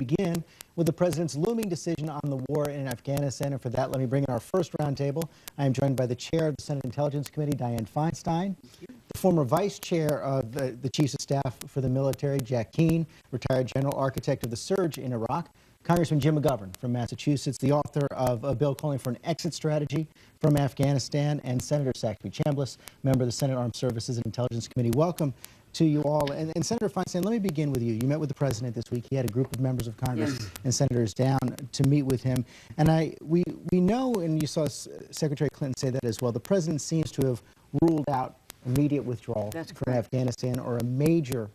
begin with the president's looming decision on the war in Afghanistan. And for that, let me bring in our first roundtable. I am joined by the chair of the Senate Intelligence Committee, Dianne Feinstein, the former vice chair of the Chiefs of Staff for the military, Jack Keane, retired general architect of the surge in Iraq, Congressman Jim McGovern from Massachusetts, the author of a bill calling for an exit strategy from Afghanistan, and Senator Saxby Chambliss, member of the Senate Armed Services and Intelligence Committee. Welcome to you all. And Senator Feinstein, let me begin with you. You met with the president this week. He had a group of members of Congress and senators down to meet with him. And we know, and you saw Secretary Clinton say that as well, the president seems to have ruled out immediate withdrawal from Afghanistan or a major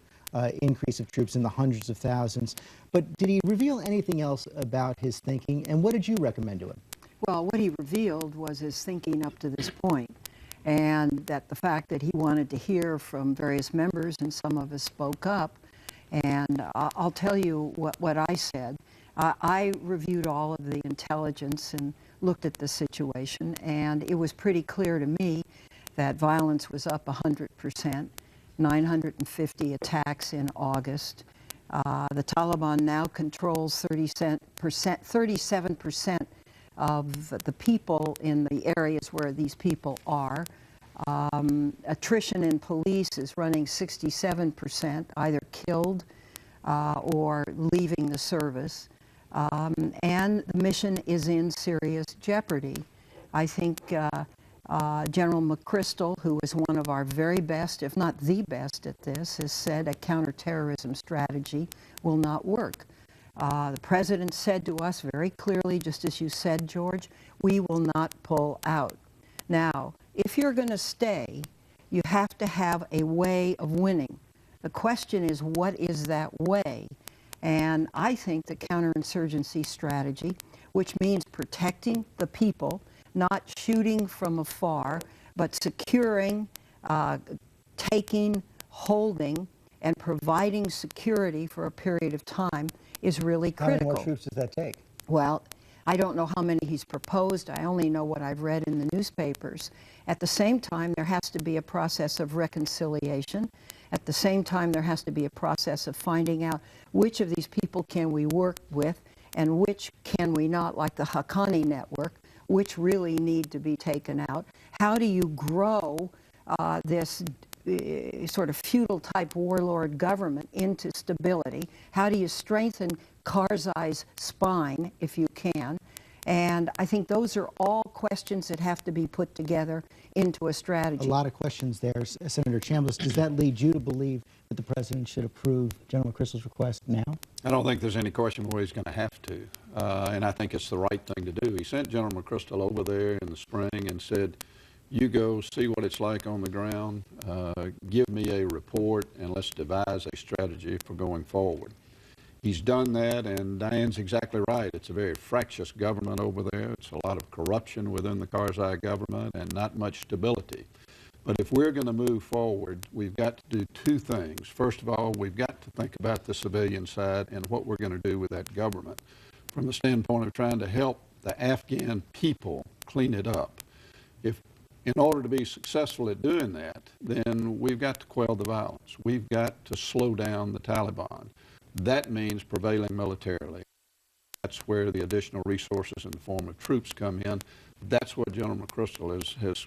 increase of troops in the hundreds of thousands. But did he reveal anything else about his thinking, and what did you recommend to him? Well, what he revealed was his thinking up to this point, and that the fact that he wanted to hear from various members, and some of us spoke up. And I'll tell you what I said. I reviewed all of the intelligence and looked at the situation, and it was pretty clear to me that violence was up 100%. 950 attacks in August. The Taliban now controls 37% of the people in the areas where these people are. Attrition in police is running 67%, either killed or leaving the service. And the mission is in serious jeopardy. I think General McChrystal, who is one of our very best, if not the best at this, has said a counterterrorism strategy will not work. The president said to us very clearly, just as you said, George, we will not pull out. Now, if you're going to stay, you have to have a way of winning. The question is, what is that way? And I think the counterinsurgency strategy, which means protecting the people, not shooting from afar, but securing, taking, holding, and providing security for a period of time is really critical. How many more troops does that take? Well, I don't know how many he's proposed. I only know what I've read in the newspapers. At the same time, there has to be a process of reconciliation. At the same time, there has to be a process of finding out which of these people can we work with and which can we not, like the Haqqani network, which really need to be taken out. How do you grow this sort of feudal-type warlord government into stability? How do you strengthen Karzai's spine, if you can? And I think those are all questions that have to be put together into a strategy. A lot of questions there. Senator Chambliss, does that lead you to believe that the president should approve General McChrystal's request now? I don't think there's any question where he's going to have to. And I think it's the right thing to do. He sent General McChrystal over there in the spring and said, you go see what it's like on the ground, give me a report, and let's devise a strategy for going forward. He's done that, and Diane's exactly right. It's a very fractious government over there. It's a lot of corruption within the Karzai government and not much stability. But if we're going to move forward, we've got to do two things. First of all, we've got to think about the civilian side and what we're going to do with that government from the standpoint of trying to help the Afghan people clean it up. In order to be successful at doing that, then we've got to quell the violence. We've got to slow down the Taliban. That means prevailing militarily. That's where the additional resources in the form of troops come in. That's what General McChrystal has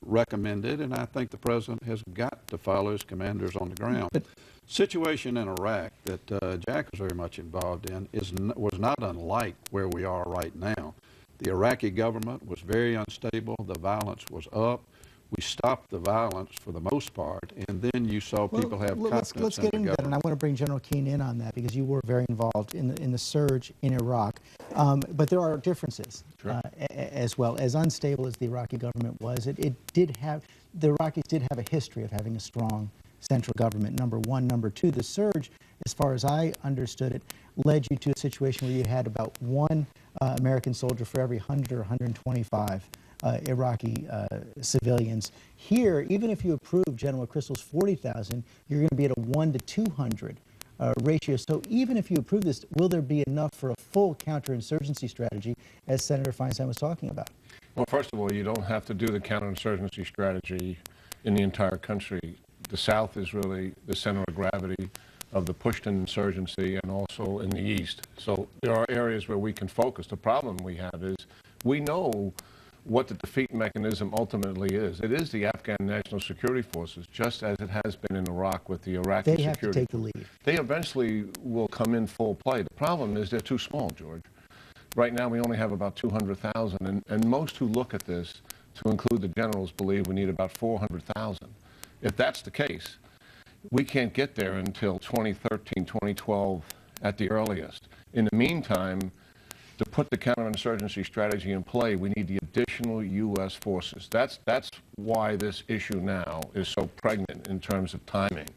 recommended, and I think the president has got to follow his commanders on the ground. But situation in Iraq that Jack was very much involved in was not unlike where we are right now. The Iraqi government was very unstable. The violence was up. We stopped the violence for the most part, and then you saw people have confidence let's get into that, and I want to bring General Keane in on that because you were very involved in the surge in Iraq. But there are differences as well. As unstable as the Iraqi government was, the Iraqis did have a history of having a strong central government, number one. Number two, the surge, as far as I understood it, led you to a situation where you had about one American soldier for every 100 or 125 Iraqi civilians. Here, even if you approve General McChrystal's 40,000, you're going to be at a 1 to 200 ratio. So even if you approve this, will there be enough for a full counterinsurgency strategy, as Senator Feinstein was talking about? Well, first of all, you don't have to do the counterinsurgency strategy in the entire country. The South is really the center of gravity of the Pushtun insurgency and also in the east. So there are areas where we can focus. The problem we have is we know what the defeat mechanism ultimately is. It is the Afghan National Security Forces, just as it has been in Iraq with the Iraqi They have to security. take the lead. They eventually will come in full play. The problem is they're too small, George. Right now we only have about 200,000, and most who look at this, to include the generals, believe we need about 400,000. If that's the case, we can't get there until 2013, 2012 at the earliest. In the meantime, to put the counterinsurgency strategy in play, we need the additional U.S. forces. That's why this issue now is so pregnant in terms of timing,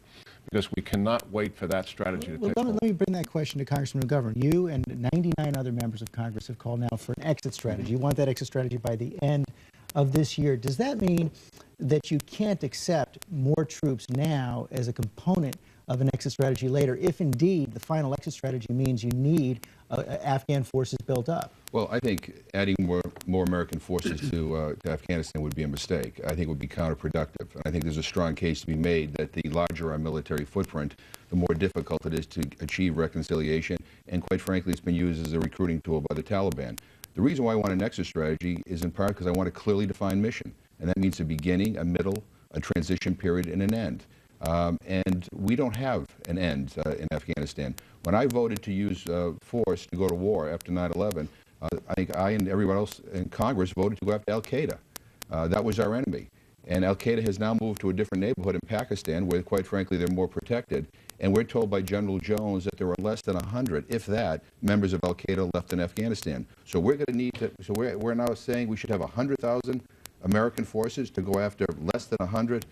because we cannot wait for that strategy to take hold. Let me bring that question to Congressman McGovern. You and 99 other members of Congress have called now for an exit strategy. You want that exit strategy by the end of this year. Does that mean that you can't accept more troops now as a component of an exit strategy later, if indeed the final exit strategy means you need Afghan forces built up? Well, I think adding more American forces to Afghanistan would be a mistake. I think it would be counterproductive. And I think there's a strong case to be made that the larger our military footprint, the more difficult it is to achieve reconciliation. And quite frankly, it's been used as a recruiting tool by the Taliban. The reason why I want an exit strategy is in part because I want a clearly defined mission. And that means a beginning, a middle, a transition period, and an end. And we don't have an end in Afghanistan. When I voted to use force to go to war after 9/11, I think I and everyone else in Congress voted to go after al-Qaeda. That was our enemy. And al-Qaeda has now moved to a different neighborhood in Pakistan where, quite frankly, they're more protected. And we're told by General Jones that there are less than 100, if that, members of al-Qaeda left in Afghanistan. So we're going to need to, so we're now saying we should have 100,000 American forces to go after less than 100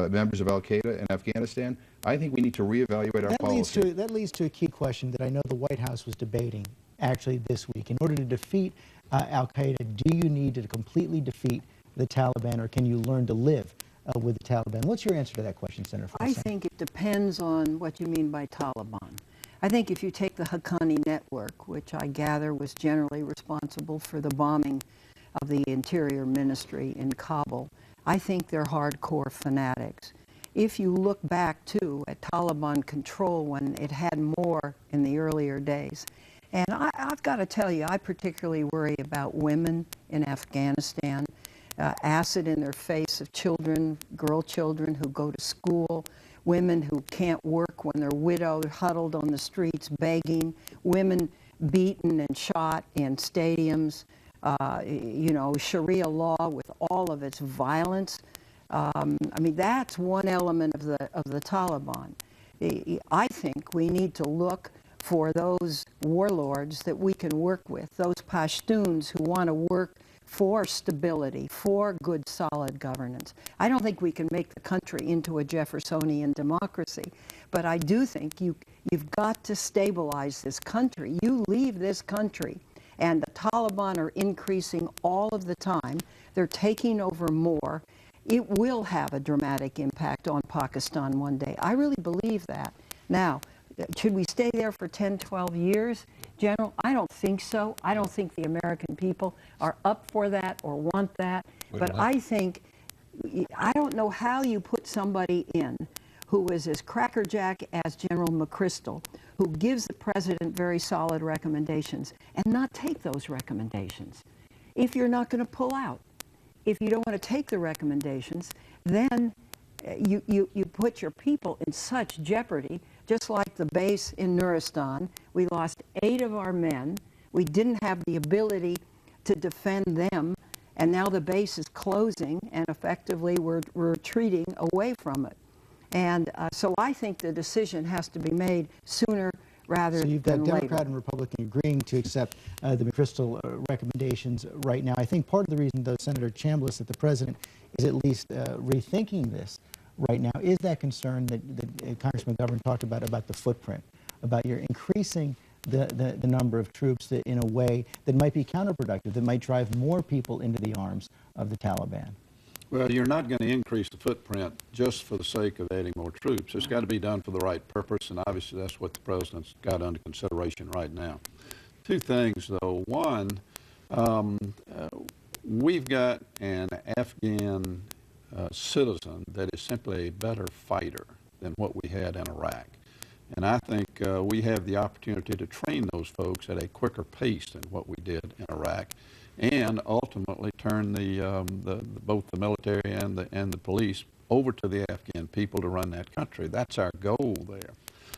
members of al-Qaeda in Afghanistan. I think we need to reevaluate our policy. That leads to a key question that I know the White House was debating actually this week. In order to defeat al-Qaeda, do you need to completely defeat the Taliban, or can you learn to live with the Taliban? What's your answer to that question, Senator Feinstein? I think it depends on what you mean by Taliban. I think if you take the Haqqani network, which I gather was generally responsible for the bombing of the Interior Ministry in Kabul, I think they're hardcore fanatics. If you look back, too, at Taliban control when it had more in the earlier days, and I've got to tell you, I particularly worry about women in Afghanistan, acid in their face of children, girl children who go to school, women who can't work when they're widowed, huddled on the streets begging, women beaten and shot in stadiums, you know, Sharia law with all of its violence. I mean, that's one element of the Taliban. I think we need to look for those warlords that we can work with, those Pashtuns who want to work for stability, for good, solid governance. I don't think we can make the country into a Jeffersonian democracy, but I do think you've got to stabilize this country. You leave this country, and the Taliban are increasing all of the time. They're taking over more. It will have a dramatic impact on Pakistan one day. I really believe that. Now, should we stay there for 10, 12 years, General? I don't think so. I don't think the American people are up for that or want that. But I think, I don't know how you put somebody in who is as crackerjack as General McChrystal, who gives the president very solid recommendations, and not take those recommendations. If you're not going to pull out, if you don't want to take the recommendations, then you put your people in such jeopardy, just like the base in Nuristan. We lost 8 of our men. We didn't have the ability to defend them, and now the base is closing, and effectively we're retreating away from it. And so I think the decision has to be made sooner rather than later. So you've got Democrat and Republican agreeing to accept the McChrystal recommendations right now. I think part of the reason, though, Senator Chambliss, that the president is at least rethinking this right now is that concern that Congressman McGovern talked about the footprint, about your increasing the number of troops that, in a way that might be counterproductive, that might drive more people into the arms of the Taliban. Well, you're not going to increase the footprint just for the sake of adding more troops. It's got to be done for the right purpose, and obviously that's what the president's got under consideration right now. 2 things, though. One, we've got an Afghan citizen that is simply a better fighter than what we had in Iraq. And I think we have the opportunity to train those folks at a quicker pace than what we did in Iraq, and ultimately turn both the military and the police over to the Afghan people to run that country. That's our goal there.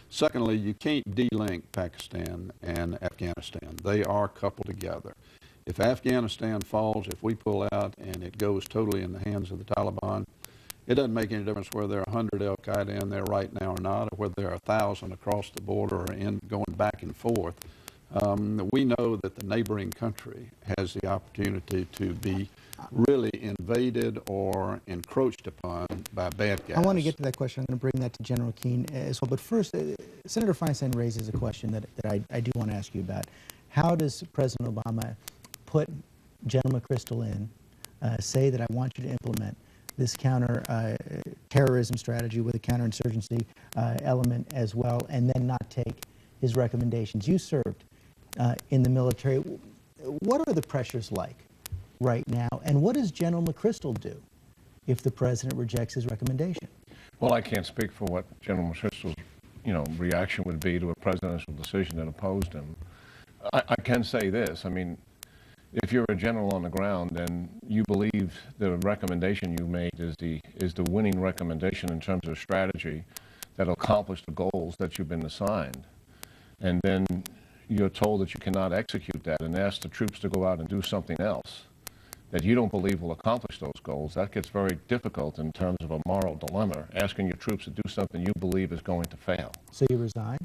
Secondly, you can't de-link Pakistan and Afghanistan. They are coupled together. If Afghanistan falls, if we pull out and it goes totally in the hands of the Taliban, it doesn't make any difference whether there are 100 al-Qaeda in there right now or not, or whether there are 1,000 across the border or going back and forth. We know that the neighboring country has the opportunity to be really invaded or encroached upon by bad guys. I want to get to that question. I'm going to bring that to General Keane as well. But first, Senator Feinstein raises a question that I do want to ask you about. How does President Obama put General McChrystal in, say that I want you to implement this counter-terrorism strategy with a counterinsurgency element as well, and then not take his recommendations? You served in the military. What are the pressures like right now, and what does General McChrystal do if the president rejects his recommendation? Well, I can't speak for what General McChrystal's, reaction would be to a presidential decision that opposed him. I can say this. I mean, if you're a general on the ground and you believe the recommendation you made is the winning recommendation in terms of strategy that'll accomplish the goals that you've been assigned, and then you're told that you cannot execute that and ask the troops to go out and do something else that you don't believe will accomplish those goals, that gets very difficult in terms of a moral dilemma, asking your troops to do something you believe is going to fail. So you resign?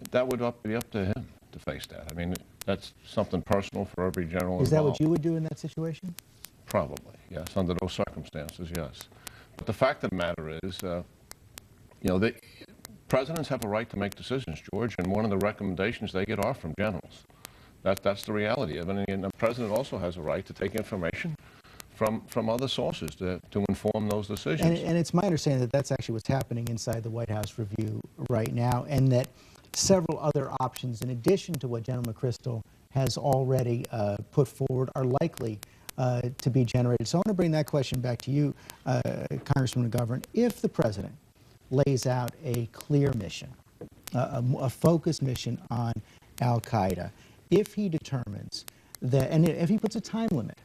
That would be up to him to face that. I mean, that's something personal for every general involved. Is that what you would do in that situation? Probably, yes. Under those circumstances, yes. But the fact of the matter is, presidents have a right to make decisions, George, and one of the recommendations they get are from generals. That's the reality of it. And the president also has a right to take information from other sources to inform those decisions. And it's my understanding that that's actually what's happening inside the White House review right now, and that several other options, in addition to what General McChrystal has already put forward, are likely to be generated. So I want to bring that question back to you, Congressman McGovern. If the president lays out a clear mission, a focused mission on al-Qaeda, if he determines that, and if he puts a time limit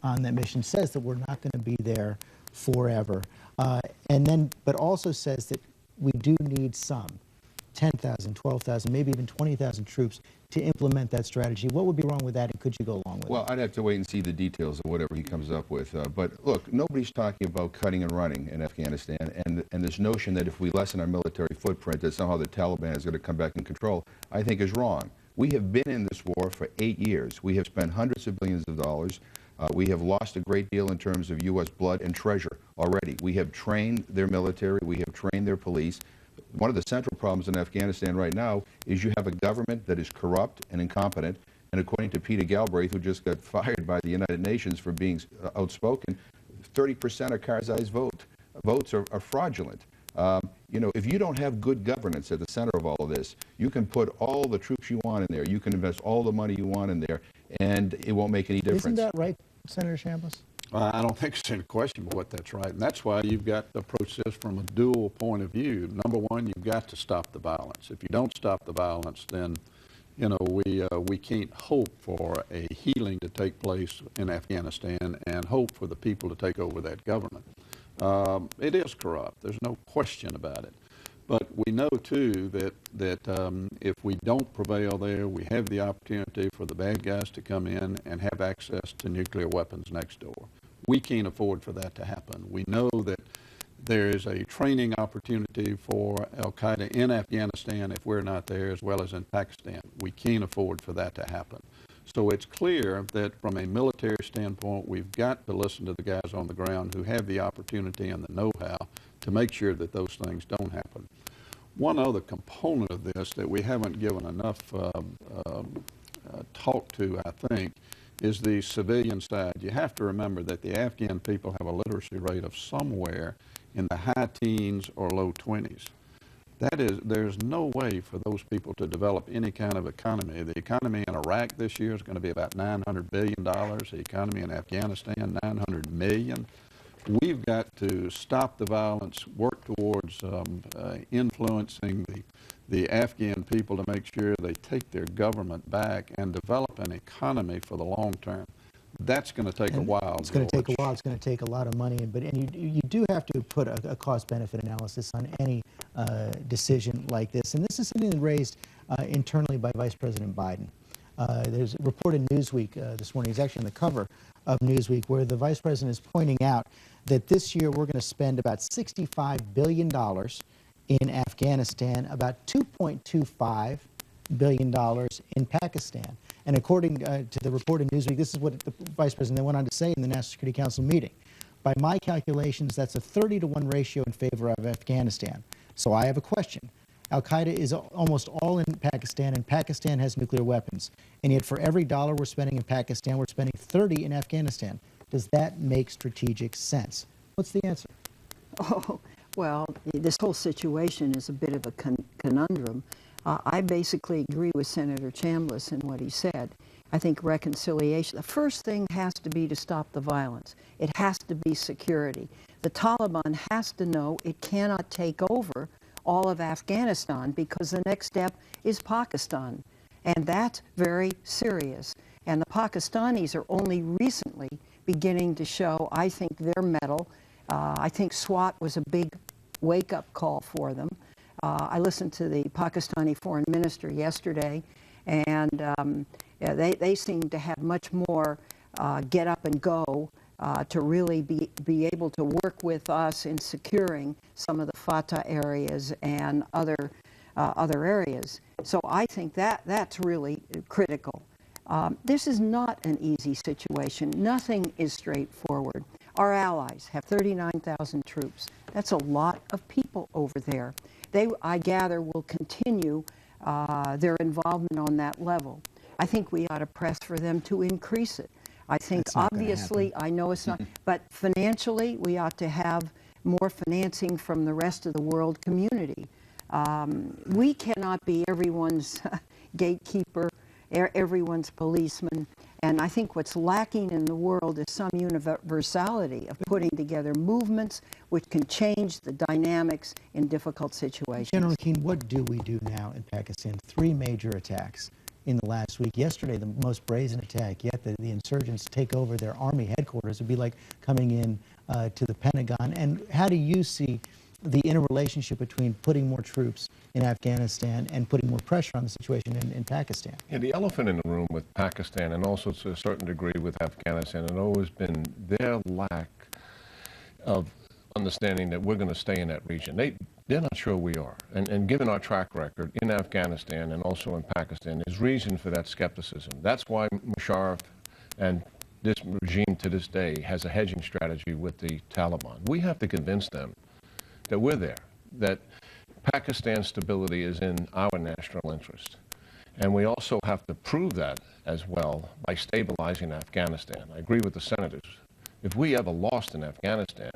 on that mission, says that we're not going to be there forever, but also says that we do need some 10,000, 12,000, maybe even 20,000 troops to implement that strategy. What would be wrong with that, and could you go along with it? Well, I'd have to wait and see the details of whatever he comes up with. But look, nobody's talking about cutting and running in Afghanistan, and this notion that if we lessen our military footprint, that somehow the Taliban is going to come back in control, I think is wrong. We have been in this war for 8 years. We have spent hundreds of billions of dollars. We have lost a great deal in terms of U.S. blood and treasure already. We have trained their military. We have trained their police. One of the central problems in Afghanistan right now is you have a government that is corrupt and incompetent, and according to Peter Galbraith, who just got fired by the United Nations for being outspoken, 30% of Karzai's votes are fraudulent. If you don't have good governance at the center of all of this, you can put all the troops you want in there, you can invest all the money you want in there, and it won't make any difference. Isn't that right, Senator Chambliss? I don't think it's any question but what that's right. And that's why you've got to approach this from a dual point of view. Number one, you've got to stop the violence. If you don't stop the violence, then, we can't hope for a healing to take place in Afghanistan and hope for the people to take over that government. It is corrupt. There's no question about it. But we know, too, that if we don't prevail there, we have the opportunity for the bad guys to come in and have access to nuclear weapons next door. We can't afford for that to happen. We know that there is a training opportunity for al-Qaeda in Afghanistan if we're not there, as well as in Pakistan. We can't afford for that to happen. So it's clear that from a military standpoint, we've got to listen to the guys on the ground who have the opportunity and the know-how to make sure that those things don't happen. One other component of this that we haven't given enough talk to, I think, is the civilian side. You have to remember that the Afghan people have a literacy rate of somewhere in the high teens or low 20s. There's no way for those people to develop any kind of economy. The economy in Iraq this year is going to be about $900 billion. The economy in Afghanistan, $900 million. We've got to stop the violence, work towards influencing the Afghan people to make sure they take their government back and develop an economy for the long term. That's going to take a while. It's going to take a George. while. It's going to take a lot of money, and you do have to put a cost-benefit analysis on any decision like this. And this is something raised internally by Vice President Biden. There's a report in Newsweek this morning. It's actually on the cover of Newsweek, where the Vice President is pointing out that this year we're going to spend about $65 billion in Afghanistan, about $2.25 billion in Pakistan. And according to the report in Newsweek, this is what the Vice President then went on to say in the National Security Council meeting. By my calculations, that's a 30-to-1 ratio in favor of Afghanistan. So I have a question. Al-Qaeda is almost all in Pakistan, and Pakistan has nuclear weapons. And yet for every dollar we're spending in Pakistan, we're spending 30 in Afghanistan. Does that make strategic sense? What's the answer? Oh, well, this whole situation is a bit of a conundrum. I basically agree with Senator Chambliss in what he said. I think reconciliation, the first thing has to be to stop the violence. It has to be security. The Taliban has to know it cannot take over all of Afghanistan, because the next step is Pakistan. And that's very serious. And the Pakistanis are only recently beginning to show, I think, their mettle. I think SWAT was a big wake-up call for them. I listened to the Pakistani foreign minister yesterday, and yeah, they seem to have much more get up and go to really be able to work with us in securing some of the Fatah areas and other areas. So I think that's really critical. This is not an easy situation. Nothing is straightforward. Our allies have 39,000 troops. That's a lot of people over there. They, I gather, will continue their involvement on that level. I think we ought to press for them to increase it. I think obviously, I know it's not, but financially, we ought to have more financing from the rest of the world community. We cannot be everyone's gatekeeper, everyone's policeman. And I think what's lacking in the world is some universality of putting together movements which can change the dynamics in difficult situations. General Keane, what do we do now in Pakistan? 3 major attacks in the last week. Yesterday, the most brazen attack yet. The insurgents take over their army headquarters. It would be like coming in to the Pentagon. And how do you see the interrelationship between putting more troops in Afghanistan and putting more pressure on the situation in Pakistan? Yeah, the elephant in the room with Pakistan, and also to a certain degree with Afghanistan, has always been their lack of understanding that we're going to stay in that region. They're not sure we are. And given our track record in Afghanistan and also in Pakistan, there's reason for that skepticism. That's why Musharraf and this regime to this day has a hedging strategy with the Taliban. We have to convince them that we're there, that Pakistan's stability is in our national interest. And we also have to prove that as well by stabilizing Afghanistan. I agree with the senators. If we ever lost in Afghanistan,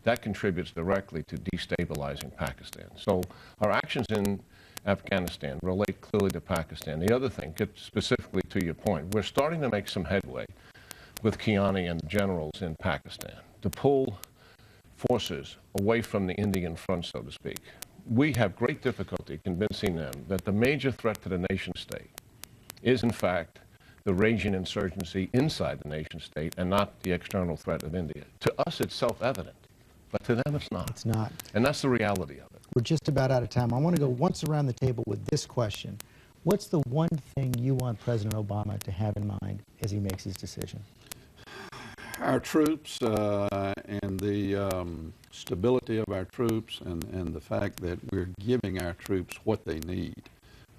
that contributes directly to destabilizing Pakistan. So our actions in Afghanistan relate clearly to Pakistan. The other thing, specifically to your point, we're starting to make some headway with Kiani and the generals in Pakistan to pull forces away from the Indian front, so to speak. We have great difficulty convincing them that the major threat to the nation state is, in fact, the raging insurgency inside the nation state and not the external threat of India. To us, it's self-evident, but to them, it's not. It's not. And that's the reality of it. We're just about out of time. I want to go once around the table with this question. What's the one thing you want President Obama to have in mind as he makes his decision? Our troops and the stability of our troops and the fact that we're giving our troops what they need.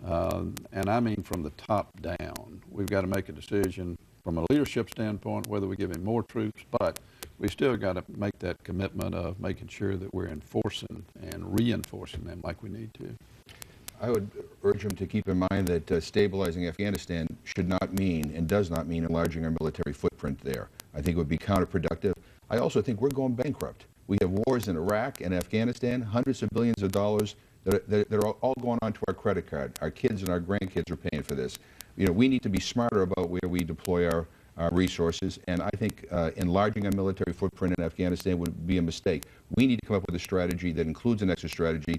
And I mean from the top down. We've got to make a decision from a leadership standpoint whether we give him more troops, but we still got to make that commitment of making sure that we're enforcing and reinforcing them like we need to. I would urge him to keep in mind that stabilizing Afghanistan should not mean and does not mean enlarging our military footprint there. I think it would be counterproductive. I also think we're going bankrupt. We have wars in Iraq and Afghanistan, hundreds of billions of dollars that are all going onto our credit card. Our kids and our grandkids are paying for this. You know, we need to be smarter about where we deploy our resources, and I think enlarging our military footprint in Afghanistan would be a mistake. We need to come up with a strategy that includes an exit strategy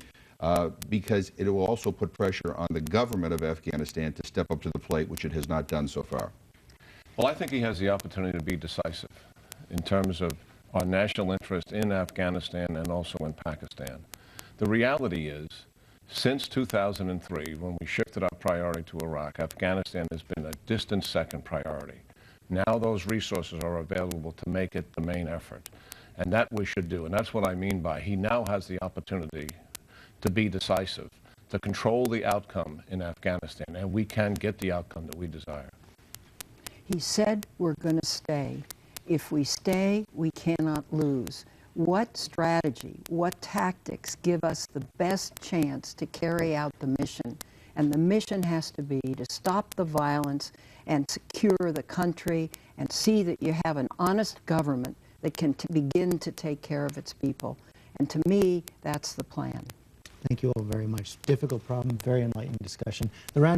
because it will also put pressure on the government of Afghanistan to step up to the plate, which it has not done so far. Well, I think he has the opportunity to be decisive in terms of our national interest in Afghanistan and also in Pakistan. The reality is, since 2003, when we shifted our priority to Iraq, Afghanistan has been a distant second priority. Now those resources are available to make it the main effort. And that we should do. And that's what I mean by he now has the opportunity to be decisive, to control the outcome in Afghanistan. And we can get the outcome that we desire. He said we're going to stay. If we stay, we cannot lose. What strategy, what tactics give us the best chance to carry out the mission? And the mission has to be to stop the violence and secure the country and see that you have an honest government that can begin to take care of its people. And to me, that's the plan. Thank you all very much. Difficult problem, very enlightening discussion. The round